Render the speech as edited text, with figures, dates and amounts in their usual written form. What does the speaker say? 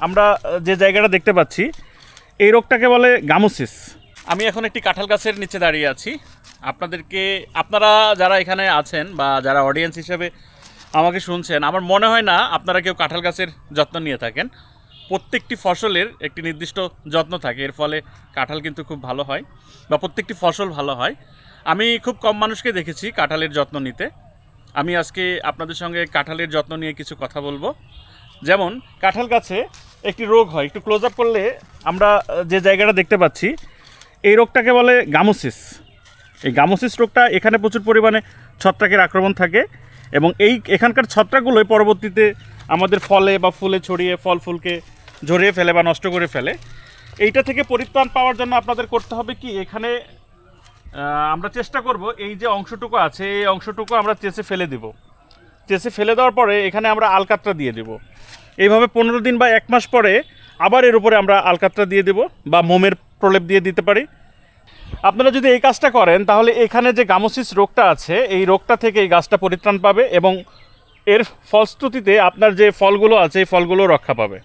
আমরা যে জায়গাটা দেখতে পাচ্ছি এই রোগটাকে বলে গামোসিস। আমি এখন একটি কাঁঠাল গাছের নিচে দাঁড়িয়ে আছি। আপনারা যারা এখানে আছেন বা যারা অডিয়েন্স হিসেবে আমাকে শুনছেন, আমার মনে হয় না আপনারা কেউ কাঁঠাল গাছের যত্ন নিয়ে থাকেন। প্রত্যেকটি ফসলের একটি নির্দিষ্ট যত্ন থাকে, এর ফলে কাঁঠাল কিন্তু খুব ভালো হয় বা প্রত্যেকটি ফসল ভালো হয়। আমি খুব কম মানুষকে দেখেছি কাঁঠালের যত্ন নিতে। আমি আজকে আপনাদের সঙ্গে কাঁঠালের যত্ন নিয়ে কিছু কথা বলবো। যেমন কাঁঠাল গাছে একটি রোগ হয়, একটু ক্লোজ আপ করলে আমরা যে জায়গাটা দেখতে পাচ্ছি এই রোগটাকে বলে গামোসিস। এই গামোসিস রোগটা এখানে প্রচুর পরিমাণে ছত্রাকের আক্রমণ থাকে এবং এখানকার ছত্রাকগুলোই পরবর্তীতে আমাদের ফলে বা ফুলে ছড়িয়ে ফল ফুলকে ঝরিয়ে ফেলে বা নষ্ট করে ফেলে। এইটা থেকে পরিত্রাণ পাওয়ার জন্য আপনাদের করতে হবে কি, এখানে আমরা চেষ্টা করব এই যে অংশটুকু আছে এই অংশটুকু আমরা চেঁচে ফেলে দেব। চেঁচে ফেলে দেওয়ার পরে এখানে আমরা আলকাতরা দিয়ে দেব। এইভাবে 15 দিন বা 1 মাস পরে আবার এর উপরে আমরা আলকাতরা দিয়ে দেব বা মোমের প্রলেপ দিয়ে দিতে পারি। আপনারা যদি এই কাজটা করেন তাহলে এখানে যে গামোসিস রোগটা আছে এই রোগটা থেকে এই গাছটা পরিত্রাণ পাবে এবং এর ফলশ্রুতিতে আপনার যে ফলগুলো আছে এই ফলগুলো রক্ষা পাবে।